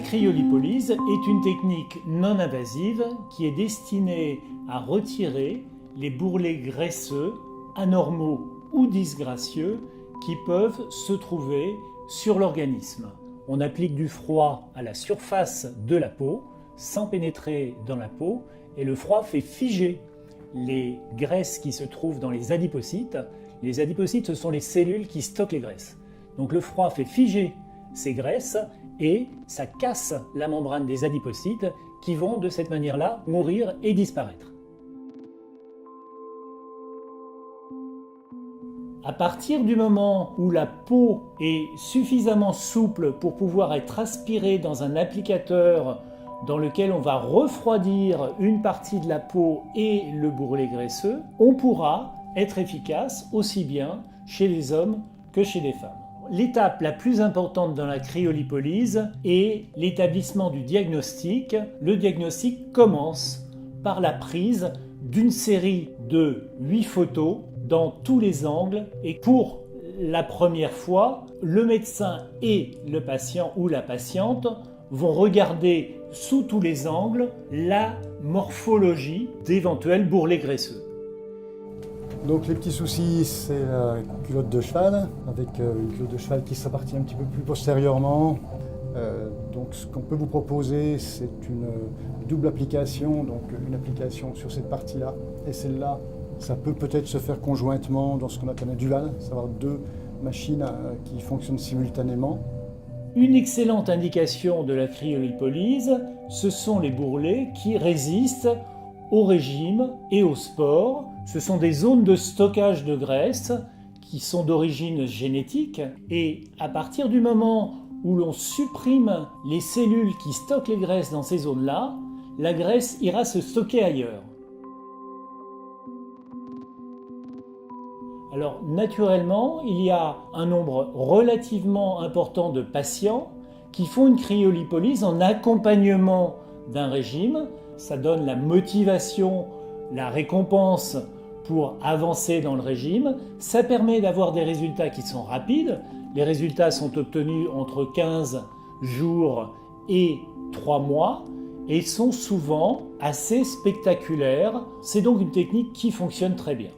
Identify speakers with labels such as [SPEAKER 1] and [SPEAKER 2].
[SPEAKER 1] cryolipolyse est une technique non invasive qui est destinée à retirer les bourrelets graisseux, anormaux ou disgracieux qui peuvent se trouver sur l'organisme. On applique du froid à la surface de la peau sans pénétrer dans la peau et le froid fait figer les graisses qui se trouvent dans les adipocytes. Les adipocytes, ce sont les cellules qui stockent les graisses. Donc le froid fait figer ces graisses et ça casse la membrane des adipocytes qui vont de cette manière-là mourir et disparaître. À partir du moment où la peau est suffisamment souple pour pouvoir être aspirée dans un applicateur dans lequel on va refroidir une partie de la peau et le bourrelet graisseux, on pourra être efficace aussi bien chez les hommes que chez les femmes. L'étape la plus importante dans la cryolipolyse est l'établissement du diagnostic. Le diagnostic commence par la prise d'une série de 8 photos dans tous les angles et pour la première fois, le médecin et le patient ou la patiente vont regarder sous tous les angles la morphologie d'éventuels bourrelets graisseux.
[SPEAKER 2] Donc les petits soucis, c'est la culotte de cheval, avec une culotte de cheval qui s'appartient un petit peu plus postérieurement. Donc ce qu'on peut vous proposer, c'est une double application, donc une application sur cette partie-là et celle-là. Ça peut peut-être se faire conjointement dans ce qu'on appelle un dual, c'est-à-dire deux machines qui fonctionnent simultanément.
[SPEAKER 1] Une excellente indication de la cryolipolyse, ce sont les bourrelets qui résistent au régime et au sport. Ce sont des zones de stockage de graisse qui sont d'origine génétique et à partir du moment où l'on supprime les cellules qui stockent les graisses dans ces zones-là, la graisse ira se stocker ailleurs. Alors naturellement, il y a un nombre relativement important de patients qui font une cryolipolyse en accompagnement d'un régime. Ça donne la motivation, la récompense pour avancer dans le régime. Ça permet d'avoir des résultats qui sont rapides. Les résultats sont obtenus entre 15 jours et 3 mois et sont souvent assez spectaculaires. C'est donc une technique qui fonctionne très bien.